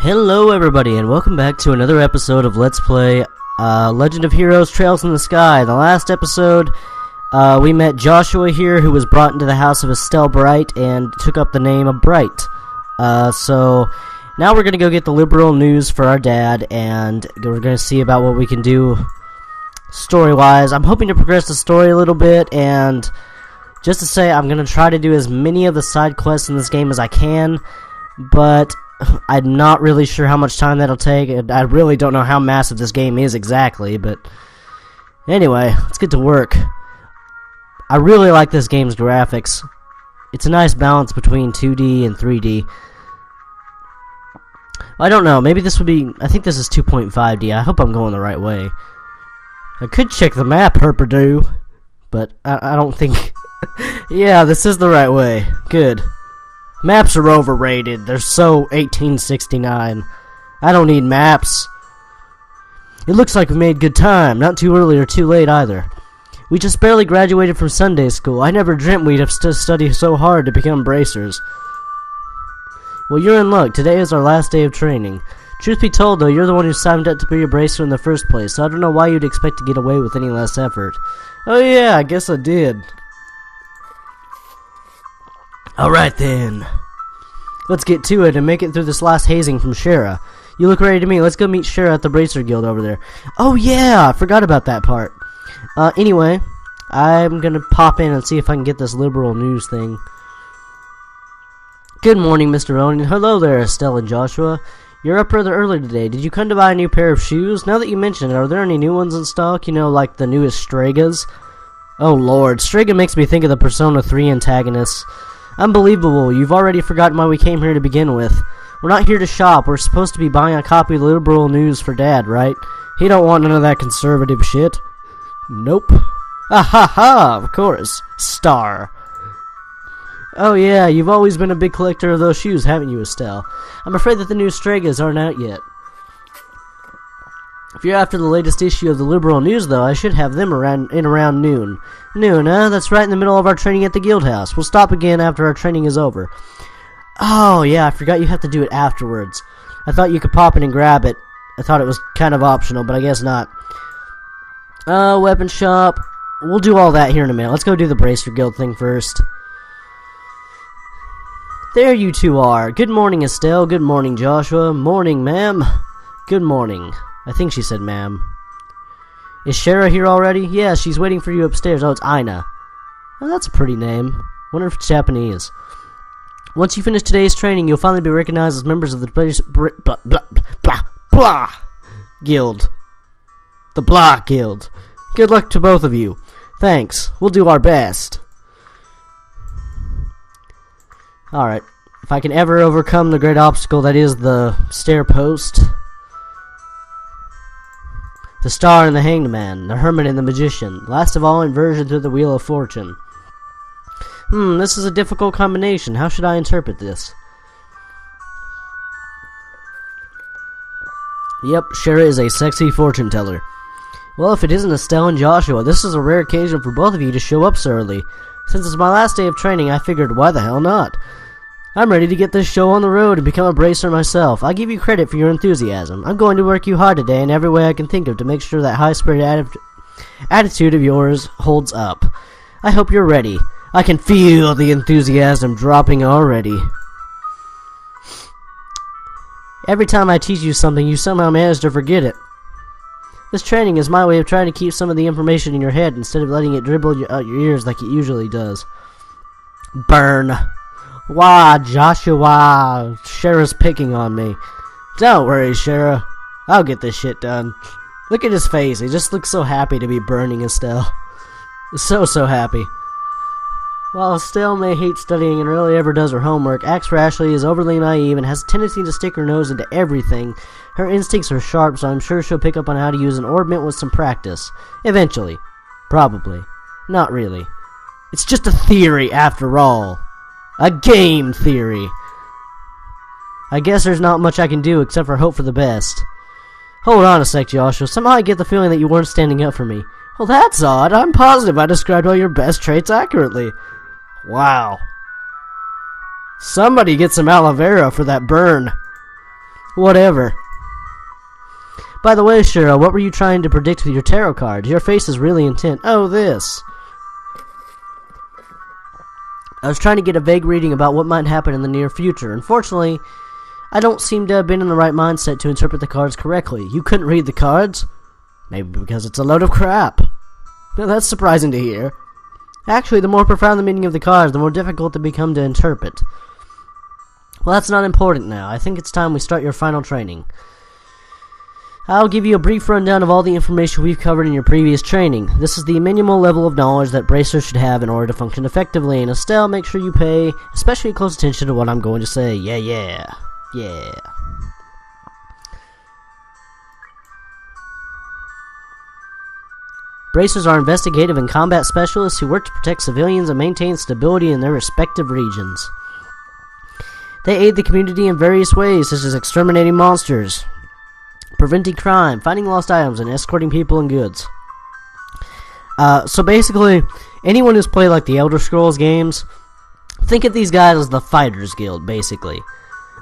Hello everybody, and welcome back to another episode of Let's Play Legend of Heroes Trails in the Sky. In the last episode, we met Joshua here, who was brought into the house of Estelle Bright and took up the name of Bright. So now we're going to go get the liberal news for our dad, and we're going to see about what we can do story-wise. I'm hoping to progress the story a little bit, and just to say, I'm going to try to do as many of the side quests in this game as I can, but I'm not really sure how much time that'll take. I really don't know how massive this game is exactly, but anyway, let's get to work. I really like this game's graphics. It's a nice balance between 2D and 3D. I don't know, maybe this would be... I think this is 2.5D. I hope I'm going the right way. I could check the map, Herperdoo, but I don't think... Yeah, this is the right way. Good. Maps are overrated. They're so 1869. I don't need maps. It looks like we made good time. Not too early or too late either. We just barely graduated from Sunday school. I never dreamt we'd have to study so hard to become bracers. Well, you're in luck. Today is our last day of training. Truth be told, though, you're the one who signed up to be a bracer in the first place, so I don't know why you'd expect to get away with any less effort. Oh yeah, I guess I did. Alright then. Let's get to it and make it through this last hazing from Shara. You look ready to me. Let's go meet Shara at the Bracer Guild over there. Oh yeah, I forgot about that part. Anyway, I'm gonna pop in and see if I can get this liberal news thing. Good morning, Mr. Ronan. Hello there, Estelle and Joshua. You're up rather early today. Did you come to buy a new pair of shoes? Now that you mention it, are there any new ones in stock? You know, like the newest Stregas? Oh lord, Strega makes me think of the Persona 3 antagonists. Unbelievable, you've already forgotten why we came here to begin with. We're not here to shop, we're supposed to be buying a copy of the liberal news for Dad, right? He don't want none of that conservative shit. Nope. Ah ha ha, of course. Star. Oh yeah, you've always been a big collector of those shoes, haven't you, Estelle? I'm afraid that the new Stregas aren't out yet. If you're after the latest issue of the liberal news, though, I should have them around noon. Noon, huh? That's right in the middle of our training at the guild house. We'll stop again after our training is over. Oh, yeah, I forgot you have to do it afterwards. I thought you could pop in and grab it. I thought it was kind of optional, but I guess not. Weapon shop. We'll do all that here in a minute. Let's go do the Bracer Guild thing first. There you two are. Good morning, Estelle. Good morning, Joshua. Morning, ma'am. Good morning. I think she said ma'am. Is Shara here already? Yeah, she's waiting for you upstairs. Oh, it's Aina. Oh, that's a pretty name. Wonder if it's Japanese. Once you finish today's training, you'll finally be recognized as members of the blah Guild. The Blah Guild. Good luck to both of you. Thanks. We'll do our best. Alright. If I can ever overcome the great obstacle that is the stair post... The Star and the Hanged Man, the Hermit and the Magician, last of all inversion to the Wheel of Fortune. This is a difficult combination. How should I interpret this? Yep, Shara is a sexy fortune teller. Well, if it isn't Estelle and Joshua, this is a rare occasion for both of you to show up so early. Since it's my last day of training, I figured, why the hell not? I'm ready to get this show on the road and become a bracer myself. I give you credit for your enthusiasm. I'm going to work you hard today in every way I can think of to make sure that high-spirited attitude of yours holds up. I hope you're ready. I can feel the enthusiasm dropping already. Every time I teach you something, you somehow manage to forget it. This training is my way of trying to keep some of the information in your head instead of letting it dribble out your ears like it usually does. Burn. Wah, Joshua, Shara's picking on me. Don't worry, Shara. I'll get this shit done. Look at his face. He just looks so happy to be burning Estelle. So happy. While Estelle may hate studying and rarely ever does her homework, acts rashly, is overly naive, and has a tendency to stick her nose into everything. Her instincts are sharp, so I'm sure she'll pick up on how to use an orbment with some practice. Eventually. Probably. Not really. It's just a theory, after all. A game theory. I guess there's not much I can do except for hope for the best. Hold on a sec, Joshua. Somehow I get the feeling that you weren't standing up for me. Well, that's odd. I'm positive I described all your best traits accurately. Wow. Somebody get some aloe vera for that burn. Whatever. By the way, Shira, what were you trying to predict with your tarot card? Your face is really intent. Oh, this. I was trying to get a vague reading about what might happen in the near future. Unfortunately, I don't seem to have been in the right mindset to interpret the cards correctly. You couldn't read the cards? Maybe because it's a load of crap. Now, that's surprising to hear. Actually, the more profound the meaning of the cards, the more difficult they become to interpret. Well, that's not important now. I think it's time we start your final training. I'll give you a brief rundown of all the information we've covered in your previous training. This is the minimal level of knowledge that bracers should have in order to function effectively. And Estelle, make sure you pay especially close attention to what I'm going to say. Yeah. Bracers are investigative and combat specialists who work to protect civilians and maintain stability in their respective regions. They aid the community in various ways, such as exterminating monsters, preventing crime, finding lost items, and escorting people and goods. So basically, anyone who's played like the Elder Scrolls games, think of these guys as the Fighters Guild, basically.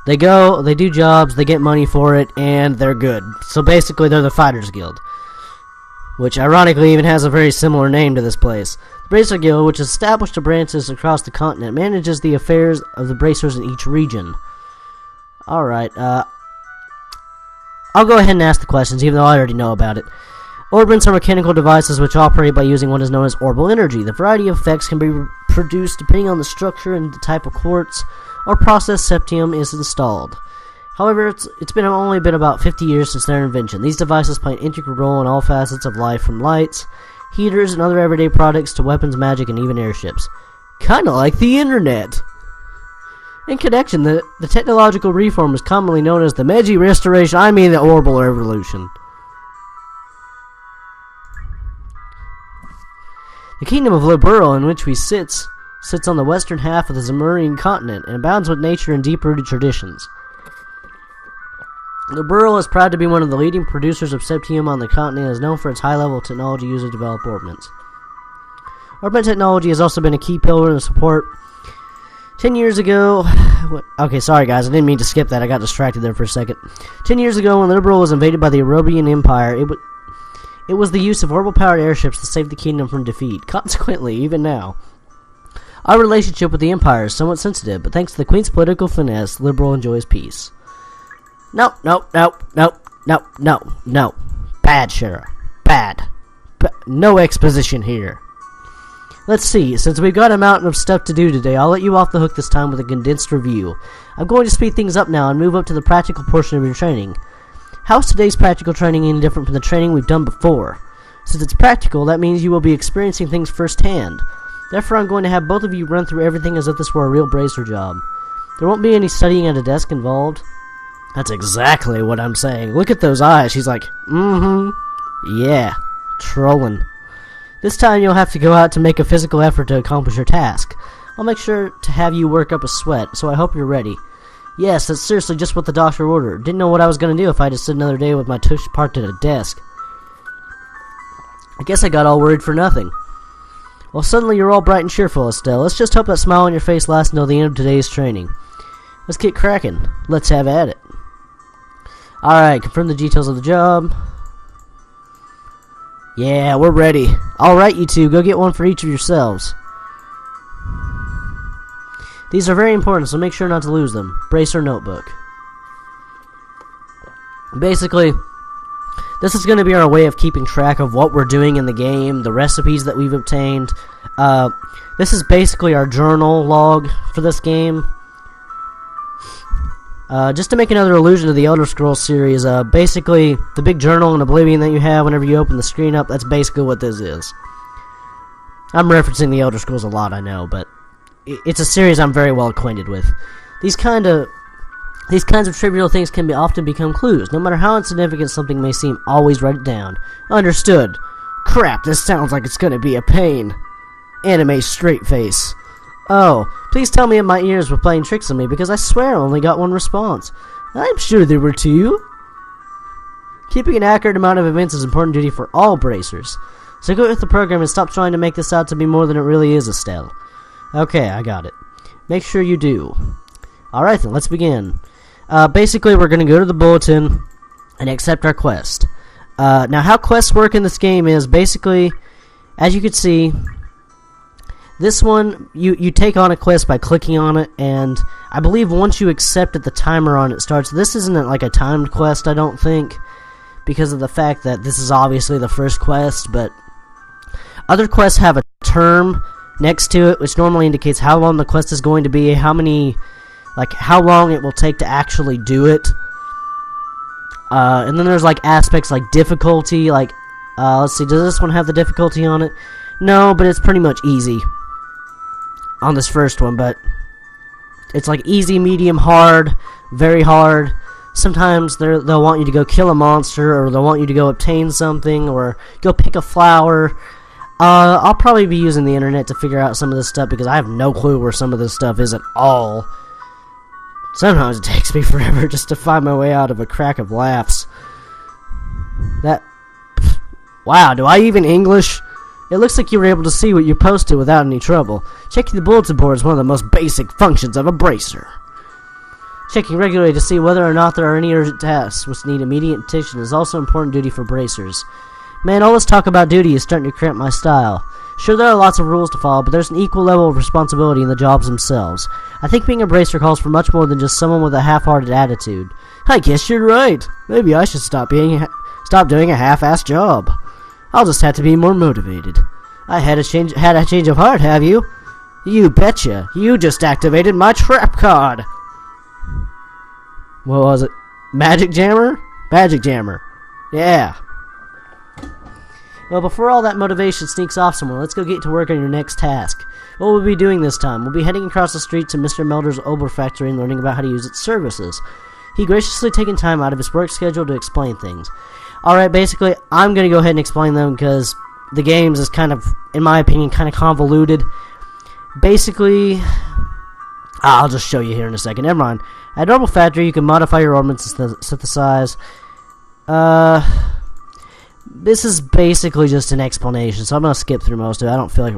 They go, they do jobs, they get money for it, and they're good. So basically, they're the Fighters Guild. Which ironically even has a very similar name to this place. The Bracer Guild, which is established to branches across the continent, manages the affairs of the bracers in each region. Alright, I'll go ahead and ask the questions, even though I already know about it. Orbits are mechanical devices which operate by using what is known as orbal energy. The variety of effects can be produced depending on the structure and the type of quartz or process septium is installed. However, it's only been about 50 years since their invention. These devices play an integral role in all facets of life, from lights, heaters, and other everyday products to weapons, magic, and even airships. Kinda like the internet! In connection, the technological reform is commonly known as the Meiji Restoration, the Orbital Revolution. The kingdom of Liberl, in which we sits on the western half of the Zemurian continent and abounds with nature and deep-rooted traditions. Liberl is proud to be one of the leading producers of septium on the continent and is known for its high-level technology used to develop orbments. Orbment technology has also been a key pillar in support. 10 years ago... Okay, sorry guys, I didn't mean to skip that. I got distracted there for a second. 10 years ago, when Liberl was invaded by the Arobian Empire, it was the use of orbital-powered airships that saved the kingdom from defeat. Consequently, even now, our relationship with the Empire is somewhat sensitive, but thanks to the Queen's political finesse, Liberl enjoys peace. No. Bad, Shira. Bad. No exposition here. Let's see, since we've got a mountain of stuff to do today, I'll let you off the hook this time with a condensed review. I'm going to speed things up now and move up to the practical portion of your training. How is today's practical training any different from the training we've done before? Since it's practical, that means you will be experiencing things firsthand. Therefore, I'm going to have both of you run through everything as if this were a real bracer job. There won't be any studying at a desk involved. That's exactly what I'm saying. Look at those eyes. She's like, yeah, trolling. This time you'll have to go out to make a physical effort to accomplish your task. I'll make sure to have you work up a sweat, so I hope you're ready. Yes, that's seriously just what the doctor ordered. Didn't know what I was going to do if I just sit another day with my tush parked at a desk. I guess I got all worried for nothing. Well, suddenly you're all bright and cheerful, Estelle. Let's just hope that smile on your face lasts until the end of today's training. Let's get cracking. Let's have at it. Alright, confirm the details of the job. Yeah, we're ready. Alright, you two, go get one for each of yourselves. These are very important, so make sure not to lose them. Bracer notebook. Basically, this is going to be our way of keeping track of what we're doing in the game, the recipes that we've obtained. This is basically our journal log for this game. Just to make another allusion to the Elder Scrolls series, basically, the big journal in Oblivion that you have whenever you open the screen up, that's basically what this is. I'm referencing the Elder Scrolls a lot, I know, but it's a series I'm very well acquainted with. These kinds of trivial things can often become clues. No matter how insignificant something may seem, always write it down. Understood. Crap, this sounds like it's gonna be a pain. Anime straight face. Oh, please tell me if my ears were playing tricks on me, because I swear I only got one response. I'm sure there were two. Keeping an accurate amount of events is an important duty for all bracers. So go with the program and stop trying to make this out to be more than it really is, Estelle. Okay, I got it. Make sure you do. Alright then, let's begin. Basically, we're going to go to the bulletin and accept our quest. Now, how quests work in this game is basically, as you can see, this one, you take on a quest by clicking on it, and I believe once you accept it, the timer on it starts. This isn't like a timed quest, I don't think, because of the fact that this is obviously the first quest, but other quests have a term next to it, which normally indicates how long the quest is going to be, how long it will take to actually do it. And then there's like aspects like difficulty, like, let's see, does this one have the difficulty on it? No, but it's pretty much easy on this first one, but it's like easy, medium, hard, very hard. Sometimes they'll want you to go kill a monster, or they'll want you to go obtain something, or go pick a flower. I'll probably be using the internet to figure out some of this stuff, because I have no clue where some of this stuff is at all. Sometimes it takes me forever just to find my way out of a crack of laughs. Wow, do I even English? It looks like you were able to see what you posted without any trouble. Checking the bulletin board is one of the most basic functions of a bracer. Checking regularly to see whether or not there are any urgent tasks which need immediate attention is also an important duty for bracers. Man, all this talk about duty is starting to cramp my style. Sure, there are lots of rules to follow, but there's an equal level of responsibility in the jobs themselves. I think being a bracer calls for much more than just someone with a half-hearted attitude. I guess you're right. Maybe I should stop doing a half-assed job. I'll just have to be more motivated. I had a change of heart, have you? You betcha. You just activated my trap card. What was it? Magic Jammer? Magic Jammer. Yeah. Well, before all that motivation sneaks off somewhere, let's go get to work on your next task. What will we be doing this time? We'll be heading across the street to Mr. Melder's Oboe factory and learning about how to use its services. He graciously taken time out of his work schedule to explain things. Alright, basically, I'm going to go ahead and explain them because the games is kind of, in my opinion, kind of convoluted. Basically, I'll just show you here in a second. Never mind. At Oboe Factory, you can modify your ordnance and synthesize. This is basically just an explanation, so I'm going to skip through most of it. I don't feel like...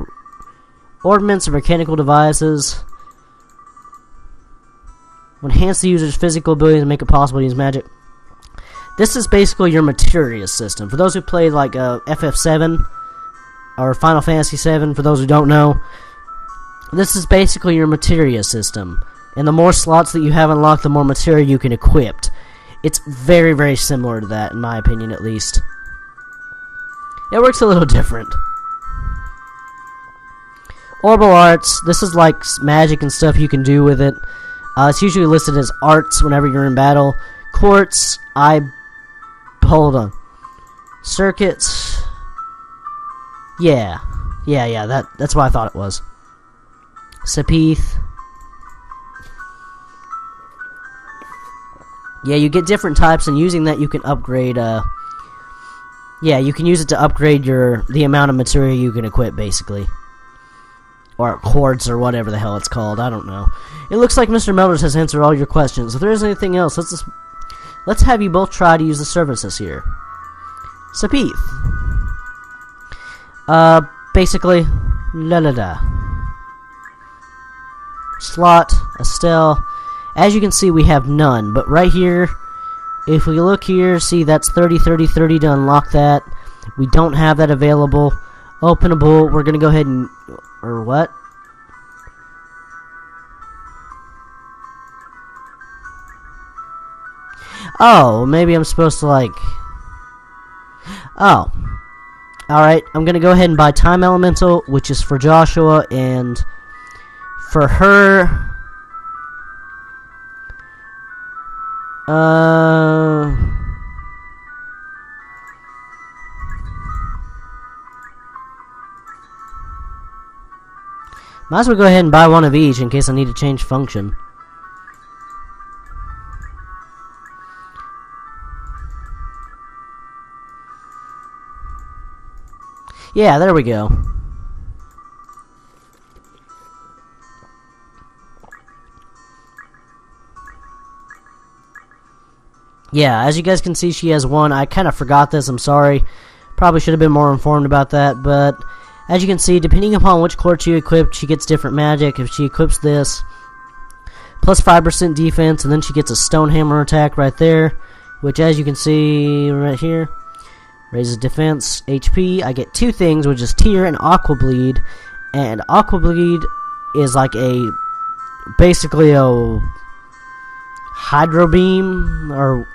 Ordnance and mechanical devices will enhance the user's physical abilities and make it possible to use magic. This is basically your materia system. For those who played like FF7 or Final Fantasy 7, for those who don't know, this is basically your materia system. And the more slots that you have unlocked, the more materia you can equip. It's very, very similar to that, in my opinion, at least. It works a little different. Orbital arts, this is like magic and stuff you can do with it. It's usually listed as arts whenever you're in battle. Quartz, hold on. Circuits. Yeah, that's what I thought it was. Sepith. Yeah, you get different types, and using that you can upgrade, yeah, you can use it to upgrade the amount of material you can equip, basically. Or quartz, or whatever the hell it's called, I don't know. It looks like Mr. Melders has answered all your questions. If there is anything else, let's have you both try to use the services here. Sepith. Basically, Slot, Estelle. As you can see, we have none, but right here, if we look here, see that's 30, 30, 30 to unlock that. We don't have that available. Openable, we're gonna go ahead and... Or what? Oh, maybe I'm supposed to like... Oh. Alright, I'm gonna go ahead and buy Time Elemental, which is for Joshua, and for her... Might as well go ahead and buy one of each in case I need to change function. Yeah, there we go. Yeah, as you guys can see, she has one. I kind of forgot this, I'm sorry. Probably should have been more informed about that, but... As you can see, depending upon which quartz you equip, she gets different magic. If she equips this, plus 5% defense, and then she gets a stone hammer attack right there, which, as you can see right here, raises defense, HP. I get 2 things, which is Tear and Aqua Bleed, and Aqua Bleed is like basically a Hydro Beam, or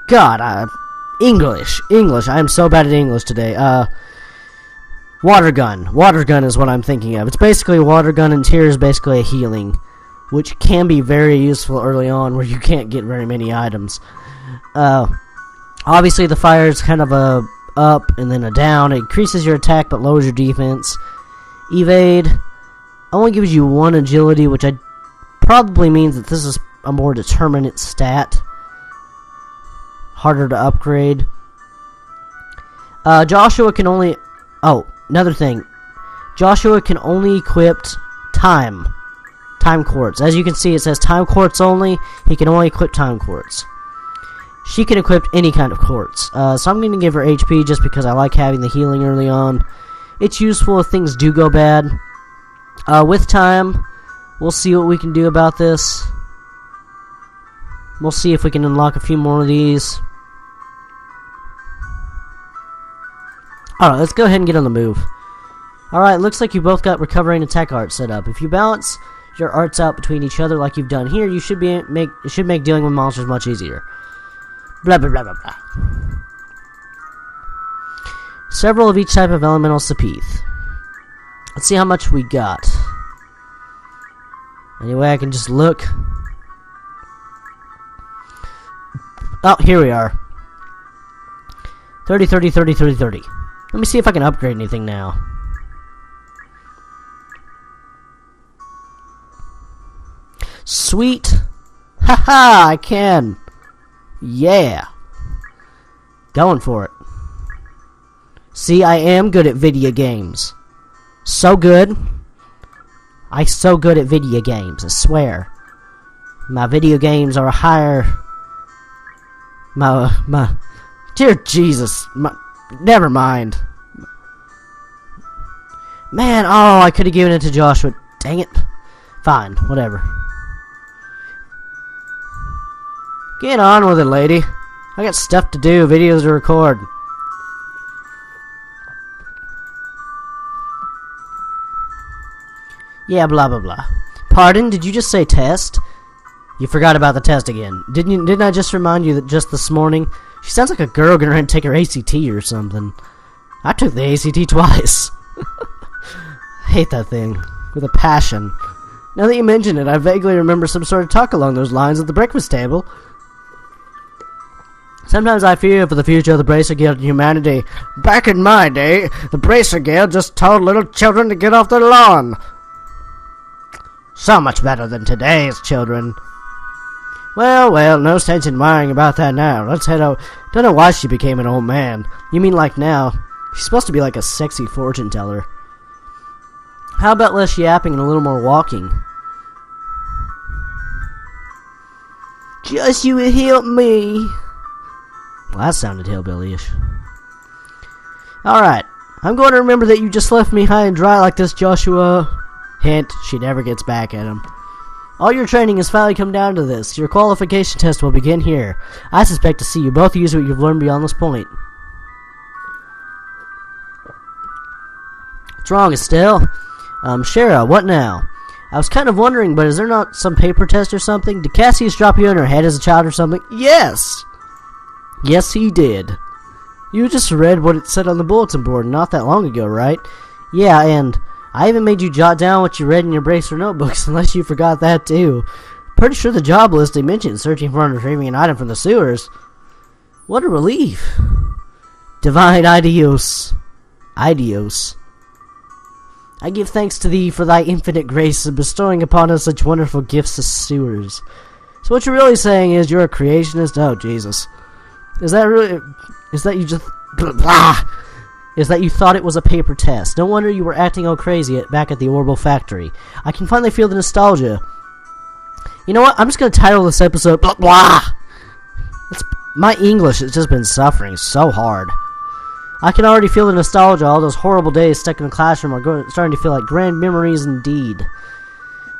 God, English. I am so bad at English today. Water Gun. Water Gun is what I'm thinking of. It's basically a Water Gun, and Tear is basically a healing, which can be very useful early on where you can't get very many items. Obviously the fire is kind of a up and then a down. It increases your attack but lowers your defense. Evade only gives you 1 agility, which probably means that this is a more determinate stat. Harder to upgrade. Joshua can only... Oh, another thing. Joshua can only equip Time Quartz. As you can see, it says Time Quartz only. He can only equip Time Quartz. She can equip any kind of quartz. So I'm going to give her HP just because I like having the healing early on. It's useful if things do go bad. With time, we'll see what we can do about this. We'll see if we can unlock a few more of these. Alright, let's go ahead and get on the move. Alright, looks like you both got recovering attack art set up. If you balance your arts out between each other like you've done here, you should make dealing with monsters much easier. Blah blah blah blah blah. Several of each type of elemental Sepith. Let's see how much we got. Anyway, I can just look. Oh, here we are. 30, 30, 30, 30, 30. Let me see if I can upgrade anything now. Sweet. Haha, I can. Yeah. Going for it. See, I am good at video games. So good. I'm so good at video games, I swear. My video games are higher... My... Dear Jesus. Never mind. Man, oh, I could have given it to Joshua. Dang it. Fine, whatever. Get on with it, lady. I got stuff to do, videos to record. Yeah, blah blah blah. Pardon, did you just say test? You forgot about the test again. Didn't I just remind you that just this morning? She sounds like a girl gonna take her ACT or something. I took the ACT twice. I hate that thing. With a passion. Now that you mention it, I vaguely remember some sort of talk along those lines at the breakfast table. Sometimes I fear for the future of the Bracer Guild and humanity. Back in my day, the Bracer Guild just told little children to get off their lawn. So much better than today's children. Well, no sense in worrying about that now. Let's head out. Don't know why she became an old man. You mean like now? She's supposed to be like a sexy fortune teller. How about less yapping and a little more walking? Joshua, help me. Well, that sounded hillbilly-ish. Alright, I'm going to remember that you just left me high and dry like this, Joshua. Hint, she never gets back at him. All your training has finally come down to this. Your qualification test will begin here. I suspect to see you both use what you've learned beyond this point. What's wrong, Estelle? Shara, what now? I was kind of wondering, but is there not some paper test or something? Did Cassius drop you on her head as a child or something? Yes! Yes, he did. You just read what it said on the bulletin board not that long ago, right? Yeah, and I even made you jot down what you read in your Bracer notebooks, unless you forgot that too. Pretty sure the job list they mentioned searching for and retrieving an item from the sewers. What a relief. Divine Idios. Idios. I give thanks to thee for thy infinite grace in bestowing upon us such wonderful gifts as sewers. So what you're really saying is you're a creationist? Oh, Jesus. Is that really... Is that you just... Blah! Is that you thought it was a paper test. No wonder you were acting all crazy back at the Orbital Factory. I can finally feel the nostalgia. You know what? I'm just going to title this episode... Blah! Blah! My English has just been suffering so hard. I can already feel the nostalgia. All those horrible days stuck in the classroom are starting to feel like grand memories indeed.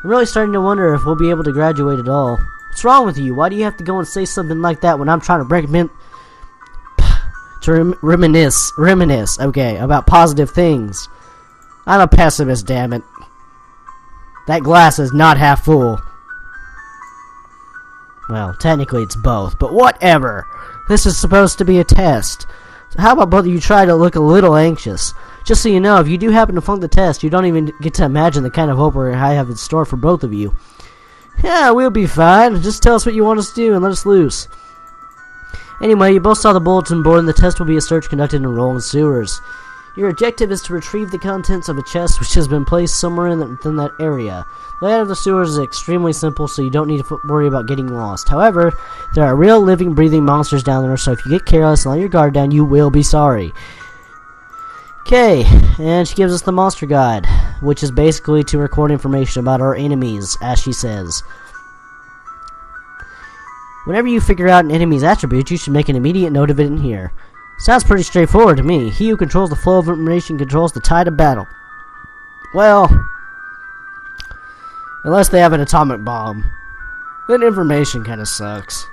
I'm really starting to wonder if we'll be able to graduate at all. What's wrong with you? Why do you have to go and say something like that when I'm trying to reminisce, okay, about positive things? I'm a pessimist, damn it. That glass is not half full. Well, technically it's both, but whatever. This is supposed to be a test. So how about both of you try to look a little anxious? Just so you know, if you do happen to flunk the test, you don't even get to imagine the kind of hope I have in store for both of you. Yeah, we'll be fine. Just tell us what you want us to do and let us loose. Anyway, you both saw the bulletin board, and the test will be a search conducted in Roland sewers. Your objective is to retrieve the contents of a chest which has been placed somewhere within that area. The layout of the sewers is extremely simple, so you don't need to worry about getting lost. However, there are real living, breathing monsters down there, so if you get careless and let your guard down, you will be sorry. Okay, and she gives us the monster guide, which is basically to record information about our enemies, as she says. Whenever you figure out an enemy's attribute, you should make an immediate note of it in here. Sounds pretty straightforward to me. He who controls the flow of information controls the tide of battle. Well, unless they have an atomic bomb, then information kind of sucks.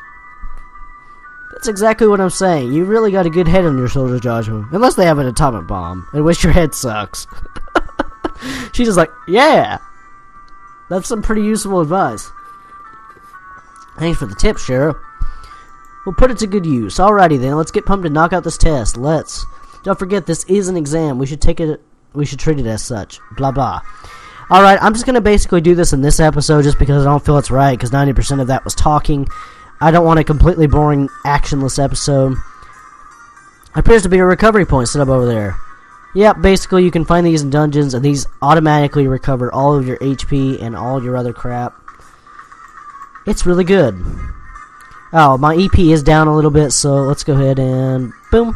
That's exactly what I'm saying. You really got a good head on your shoulders, Joshua. Unless they have an atomic bomb, in which your head sucks. She's just like, yeah! That's some pretty useful advice. Thanks for the tip, Sheriff. We'll put it to good use. Alrighty then, let's get pumped and knock out this test. Let's. Don't forget, this is an exam. We should treat it as such. Blah blah. Alright, I'm just gonna basically do this in this episode just because I don't feel it's right, because 90% of that was talking. I don't want a completely boring, actionless episode. There appears to be a recovery point set up over there. Yep, basically you can find these in dungeons, and these automatically recover all of your HP and all your other crap. It's really good. Oh, my EP is down a little bit, so let's go ahead and boom.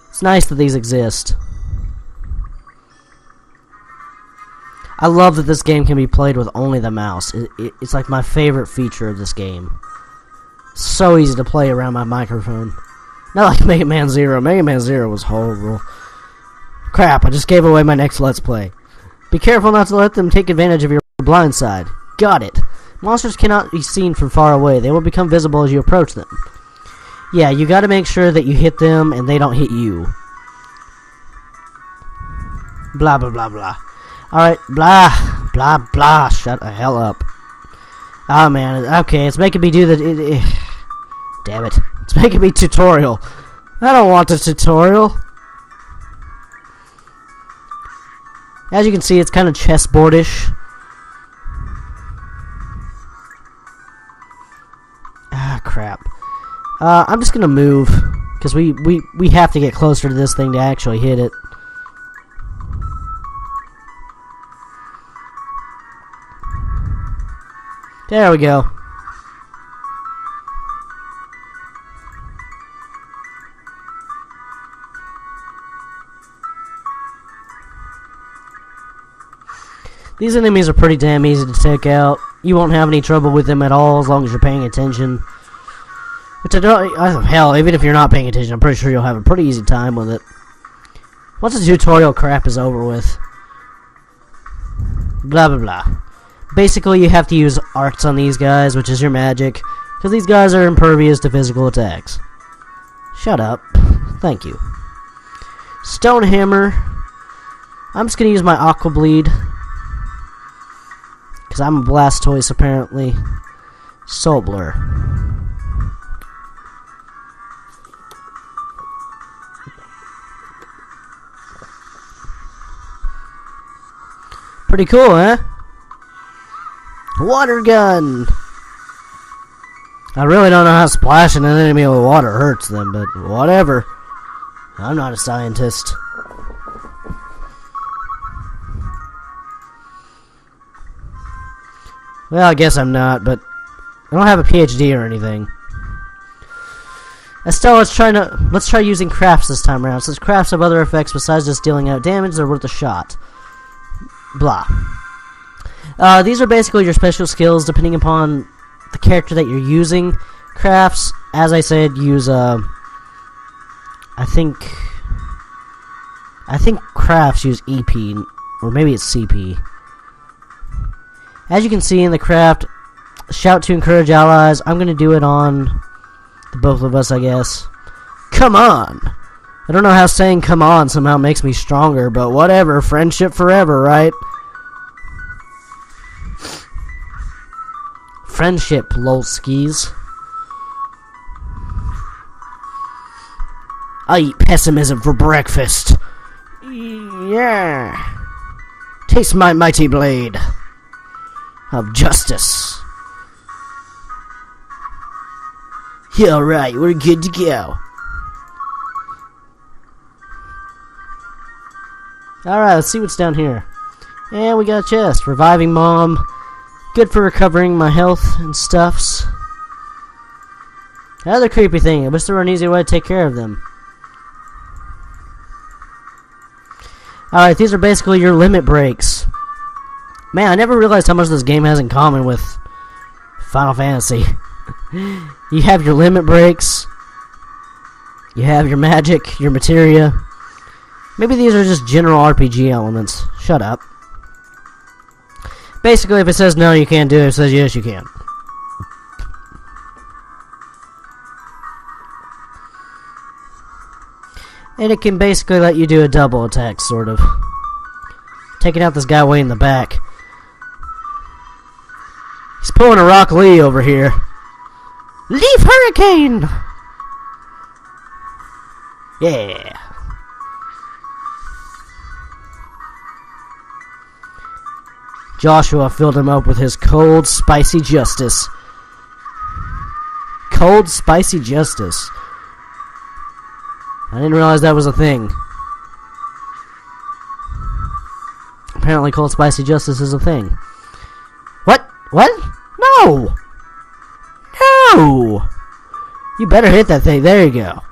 It's nice that these exist. I love that this game can be played with only the mouse. It's like my favorite feature of this game. So easy to play around my microphone. Not like Mega Man Zero. Mega Man Zero was horrible. Crap, I just gave away my next Let's Play. Be careful not to let them take advantage of your blind side. Got it. Monsters cannot be seen from far away. They will become visible as you approach them. Yeah, you gotta make sure that you hit them and they don't hit you. Blah, blah, blah, blah. Alright, blah, blah, blah. Shut the hell up. Oh, man. Okay, it's making me do the... Damn it. It's making me tutorial. I don't want the tutorial. As you can see, it's kind of chessboardish. Ah, crap. I'm just gonna move, because we have to get closer to this thing to actually hit it. There we go. These enemies are pretty damn easy to take out. You won't have any trouble with them at all as long as you're paying attention. Which I don't... Hell, even if you're not paying attention, I'm pretty sure you'll have a pretty easy time with it. Once the tutorial crap is over with. Blah, blah, blah. Basically, you have to use arts on these guys, which is your magic, because these guys are impervious to physical attacks. Shut up. Thank you. Stone Hammer. I'm just going to use my Aqua Bleed, because I'm a Blastoise, apparently. Soul Blur. Pretty cool, huh? Water gun! I really don't know how splashing an enemy with water hurts them, but whatever. I'm not a scientist. Well, I guess I'm not, but I don't have a PhD or anything. Estelle, let's try using crafts this time around. Since crafts have other effects besides just dealing out damage, they're worth a shot. Blah. These are basically your special skills depending upon the character that you're using. Crafts, as I said, use I think crafts use EP, or maybe it's CP. As you can see in the craft, shout to encourage allies. I'm going to do it on the both of us, I guess. Come on! I don't know how saying come on somehow makes me stronger, but whatever. Friendship forever, right? Friendship, lolskis. I eat pessimism for breakfast. Yeah. Taste my mighty blade of justice. Yeah, alright, we're good to go. Alright, let's see what's down here. And we got a chest. Reviving Mom. Good for recovering my health and stuffs. Another creepy thing. I wish there were an easy way to take care of them. Alright, these are basically your limit breaks. Man, I never realized how much this game has in common with Final Fantasy. You have your limit breaks. You have your magic, your materia. Maybe these are just general RPG elements. Shut up. Basically, if it says no, you can't do it. If it says yes, you can. And it can basically let you do a double attack, sort of. Taking out this guy way in the back. He's pulling a Rock Lee over here. Leaf Hurricane! Yeah. Joshua filled him up with his cold, spicy justice. Cold, spicy justice. I didn't realize that was a thing. Apparently cold, spicy justice is a thing. What? What? No! No! You better hit that thing. There you go.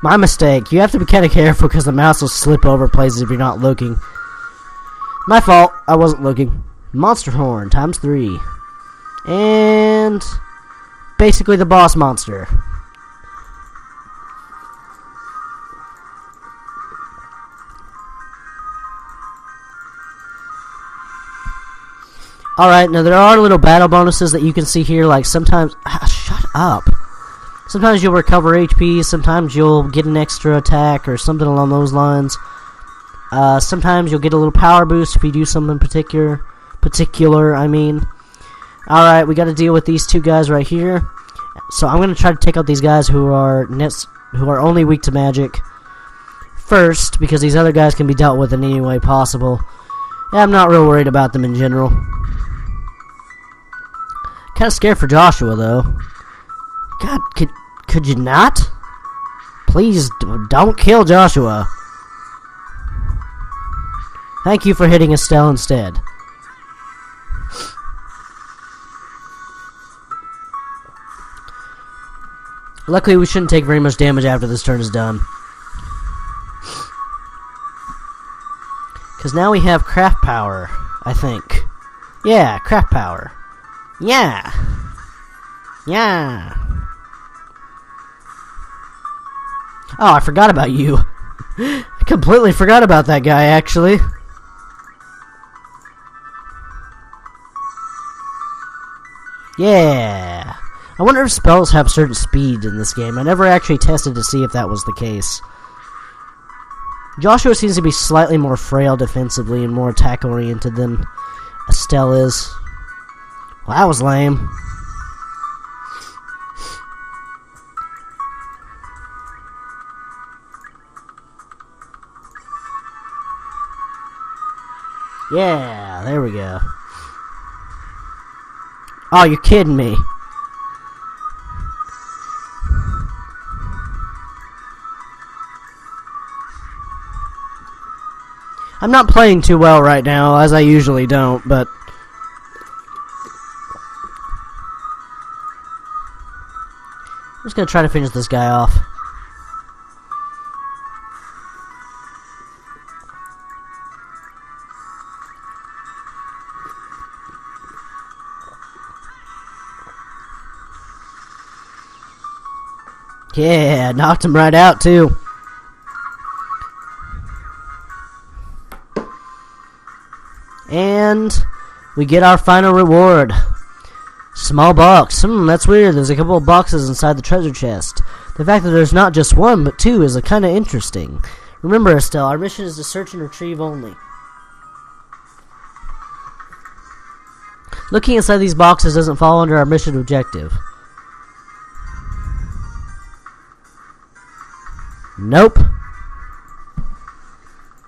My mistake. You have to be kind of careful because the mouse will slip over places if you're not looking. My fault. I wasn't looking. Monster Horn times 3. And basically the boss monster. Alright, now there are little battle bonuses that you can see here, like sometimes... shut up. Sometimes you'll recover HP, sometimes you'll get an extra attack, or something along those lines. Sometimes you'll get a little power boost if you do something particular, Alright, we gotta deal with these two guys right here. So I'm gonna try to take out these guys who are only weak to magic first, because these other guys can be dealt with in any way possible. Yeah, I'm not real worried about them in general. Kinda scared for Joshua, though. God, could you not? Please, don't kill Joshua. Thank you for hitting Estelle instead. Luckily, we shouldn't take very much damage after this turn is done. Because now we have craft power, I think. Yeah, craft power. Yeah. Yeah. Oh, I forgot about you. I completely forgot about that guy, actually. Yeah. I wonder if spells have certain speed in this game. I never actually tested to see if that was the case. Joshua seems to be slightly more frail defensively and more attack-oriented than Estelle is. Well, that was lame. Yeah, there we go. Oh, you're kidding me. I'm not playing too well right now, as I usually don't, but... I'm just gonna try to finish this guy off. Yeah, knocked him right out, too. And we get our final reward. Small box. That's weird. There's a couple of boxes inside the treasure chest. The fact that there's not just one, but two is kind of interesting. Remember, Estelle, our mission is to search and retrieve only. Looking inside these boxes doesn't fall under our mission objective. Nope.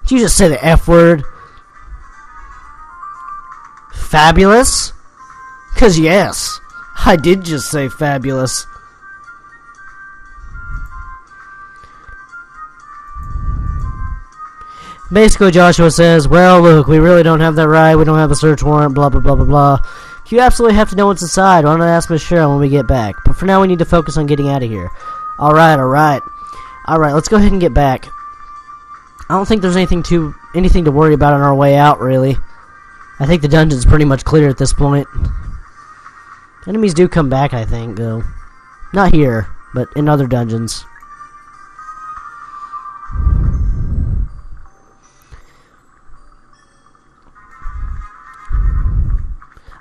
Did you just say the F word? Fabulous? 'Cause yes, I did just say fabulous. Basically, Joshua says, well, look, we really don't have that right. We don't have a search warrant, blah, blah, blah, blah, blah. You absolutely have to know what's inside. Why don't I ask Miss Cheryl when we get back? But for now, we need to focus on getting out of here. Alright, let's go ahead and get back. I don't think there's anything to worry about on our way out, really. I think the dungeon's pretty much clear at this point. Enemies do come back, I think, though. Not here, but in other dungeons.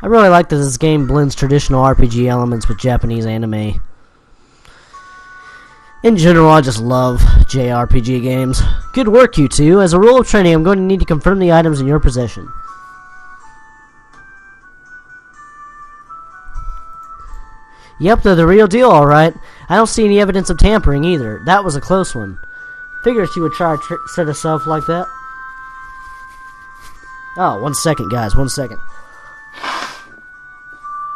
I really like that this game blends traditional RPG elements with Japanese anime. In general, I just love JRPG games. Good work, you two. As a rule of training, I'm going to need to confirm the items in your possession. Yep, they're the real deal, alright. I don't see any evidence of tampering either. That was a close one. Figured she would try to set herself like that. Oh, 1 second, guys. 1 second.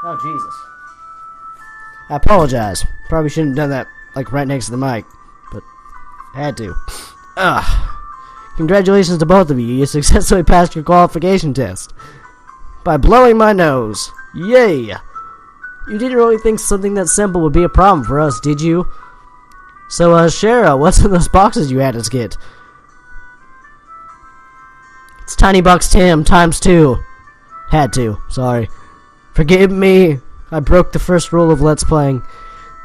Oh, Jesus. I apologize. Probably shouldn't have done that, like, right next to the mic. But, I had to. Congratulations to both of you. You successfully passed your qualification test. By blowing my nose. Yay! You didn't really think something that simple would be a problem for us, did you? So, Shara, what's in those boxes you had us get? It's Tiny Box Tim times 2. Had to, sorry. Forgive me. I broke the first rule of Let's Playing.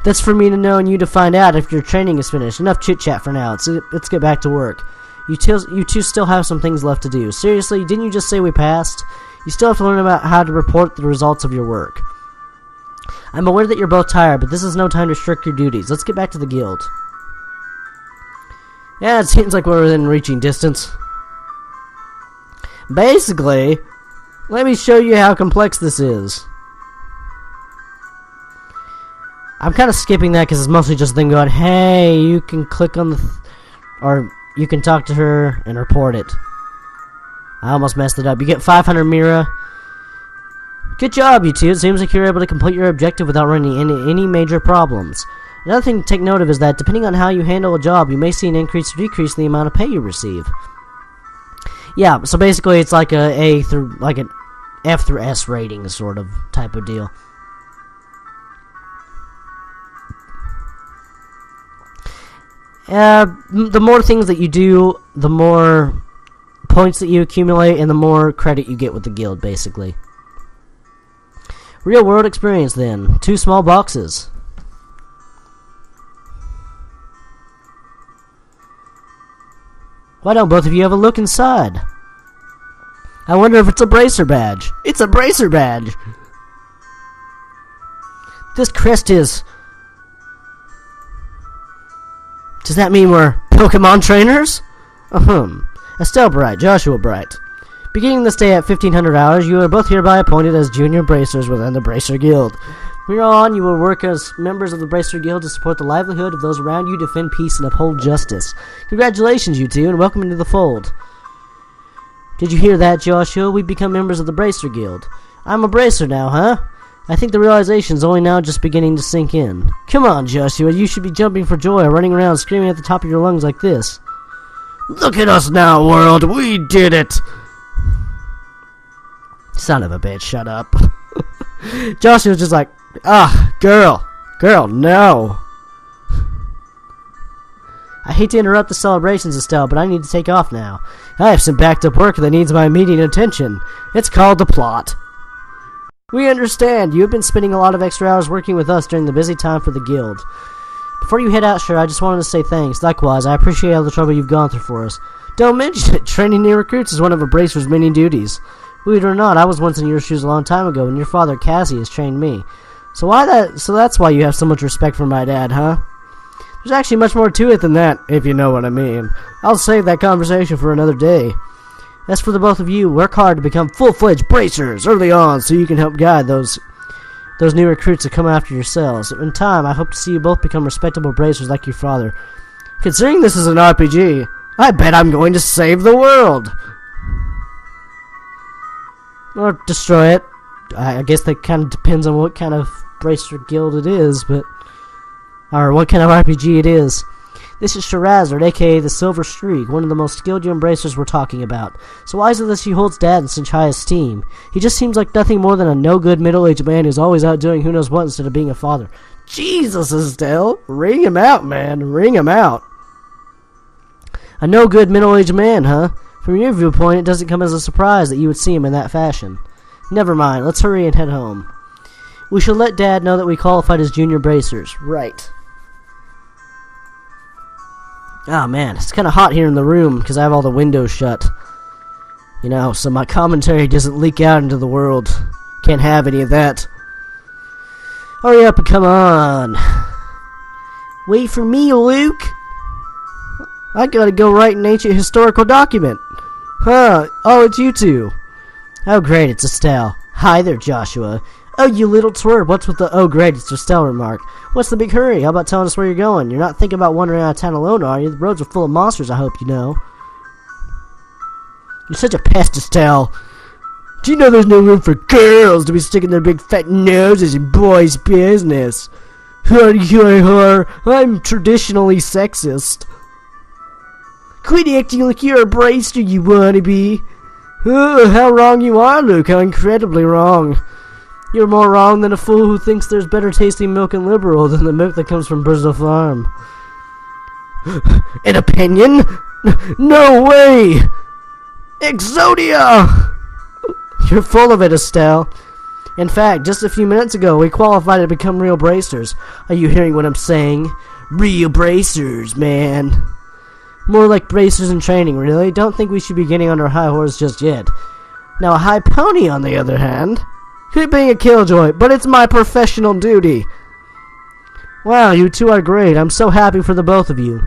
That's for me to know and you to find out if your training is finished. Enough chit-chat for now. Let's get back to work. You two still have some things left to do. Seriously, didn't you just say we passed? You still have to learn about how to report the results of your work. I'm aware that you're both tired, but this is no time to shirk your duties. Let's get back to the guild. Yeah, it seems like we're within reaching distance. Basically, let me show you how complex this is. I'm kind of skipping that because it's mostly just them going, hey, you can click on the... or you can talk to her and report it. I almost messed it up. You get 500 Mira. Good job, you two. It seems like you're able to complete your objective without running into any major problems. Another thing to take note of is that depending on how you handle a job, you may see an increase or decrease in the amount of pay you receive. Yeah, so basically it's like an F through S rating sort of type of deal. The more things that you do, the more points that you accumulate, and the more credit you get with the guild, basically. Real world experience, then. 2 small boxes. Why don't both of you have a look inside? I wonder if it's a bracer badge. It's a bracer badge! This crest is... Does that mean we're Pokemon trainers? Estelle Bright, Joshua Bright. Beginning this day at 1500 hours, you are both hereby appointed as junior bracers within the Bracer Guild. From here on, you will work as members of the Bracer Guild to support the livelihood of those around you, defend peace, and uphold justice. Congratulations, you two, and welcome into the fold. Did you hear that, Joshua? We've become members of the Bracer Guild. I'm a bracer now, huh? I think the realization's only now just beginning to sink in. Come on, Joshua, you should be jumping for joy or running around screaming at the top of your lungs like this. Look at us now, world! We did it! Son of a bitch, shut up. Joshua's just like, girl, no. I hate to interrupt the celebrations, Estelle, but I need to take off now. I have some backed up work that needs my immediate attention. It's called the plot. We understand. You have been spending a lot of extra hours working with us during the busy time for the guild. Before you head out, sure, I just wanted to say thanks. Likewise, I appreciate all the trouble you've gone through for us. Don't mention it. Training new recruits is one of a bracer's many duties. Believe it or not, I was once in your shoes a long time ago, and your father Cassius trained me. So that's why you have so much respect for my dad, huh? There's actually much more to it than that, if you know what I mean. I'll save that conversation for another day. As for the both of you, work hard to become full-fledged bracers early on so you can help guide those new recruits that come after yourselves. In time, I hope to see you both become respectable bracers like your father. Considering this is an RPG, I bet I'm going to save the world! Or destroy it. I guess that kind of depends on what kind of bracer guild it is, or what kind of RPG it is. This is Sherazard, aka the Silver Streak, one of the most skilled young bracers we're talking about. So why is it that she holds Dad in such high esteem? He just seems like nothing more than a no-good middle-aged man who's always out doing who knows what instead of being a father. Jesus, Estelle! Ring him out, man! Ring him out! A no-good middle-aged man, huh? From your viewpoint, it doesn't come as a surprise that you would see him in that fashion. Never mind, let's hurry and head home. We shall let Dad know that we qualified as junior bracers. Right. Oh man, it's kind of hot here in the room because I have all the windows shut. You know, so my commentary doesn't leak out into the world. Can't have any of that. Hurry up and come on. Wait for me, Luke. I gotta go write an ancient historical document. Huh, oh, it's you two. Oh great, it's Estelle. Hi there, Joshua. Oh, you little twerp, what's with the oh great, it's Estelle remark? What's the big hurry? How about telling us where you're going? You're not thinking about wandering out of town alone, are you? The roads are full of monsters, I hope you know. You're such a pest, Estelle. Do you know there's no room for girls to be sticking their big fat noses in boys' business? I'm traditionally sexist. Quit acting like you're a bracer, you wannabe. Oh, how wrong you are, Luke. How incredibly wrong. You're more wrong than a fool who thinks there's better tasting milk in Liberal than the milk that comes from Bristol Farm. An opinion? No way! Exodia! You're full of it, Estelle. In fact, just a few minutes ago, we qualified to become real bracers. Are you hearing what I'm saying? Real bracers, man. More like bracers in training, really. Don't think we should be getting on our high horse just yet. Now, a high pony, on the other hand, could be a killjoy, but it's my professional duty. Wow, you two are great. I'm so happy for the both of you.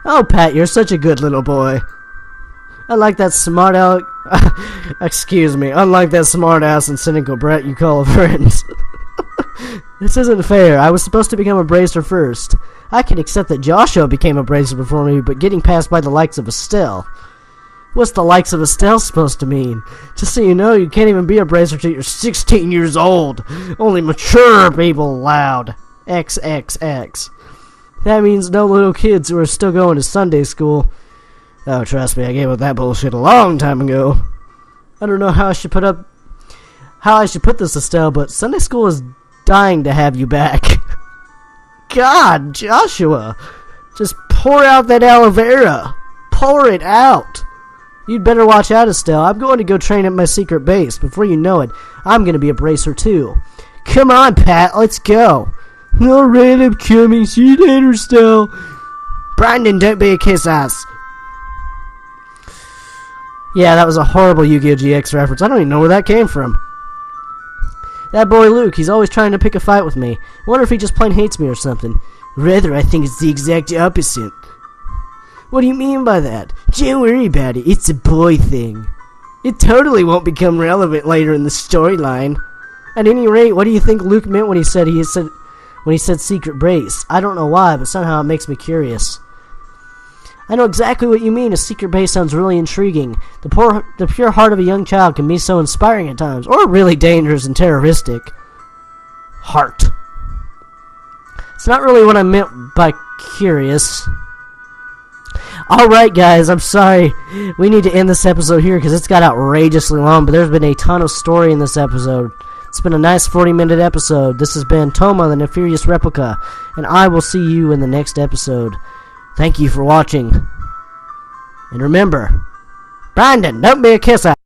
Oh, Pat, you're such a good little boy. Unlike that smart aleck... Excuse me. Unlike that smart ass and cynical brat you call a friend. This isn't fair. I was supposed to become a bracer first. I can accept that Joshua became a bracer before me, but getting passed by the likes of Estelle. What's the likes of Estelle supposed to mean? Just so you know, you can't even be a bracer till you're 16 years old. Only mature people allowed. XXX. That means no little kids who are still going to Sunday school. Oh, trust me, I gave up that bullshit a long time ago. I don't know how I should put this, Estelle, but Sunday school is dying to have you back. God, Joshua, just pour out that aloe vera. Pour it out. You'd better watch out, Estelle. I'm going to go train at my secret base. Before you know it, I'm going to be a bracer too. Come on, Pat, let's go. Alright, I'm coming. See you later, Estelle. Brandon, don't be a kiss ass. Yeah, that was a horrible Yu-Gi-Oh! GX reference. I don't even know where that came from. That boy Luke, he's always trying to pick a fight with me. I wonder if he just plain hates me or something. Rather, I think it's the exact opposite. What do you mean by that? Don't worry about it. It's a boy thing. It totally won't become relevant later in the storyline. At any rate, what do you think Luke meant when he said secret base? I don't know why, but somehow it makes me curious. I know exactly what you mean. A secret base sounds really intriguing. The pure heart of a young child can be so inspiring at times, or really dangerous and terroristic. Heart. It's not really what I meant by curious. Alright guys, I'm sorry. We need to end this episode here because it's got outrageously long, but there's been a ton of story in this episode. It's been a nice 40-minute episode. This has been Toma, the Nefarious Replica, and I will see you in the next episode. Thank you for watching. And remember, Brandon, don't be a kiss-ass.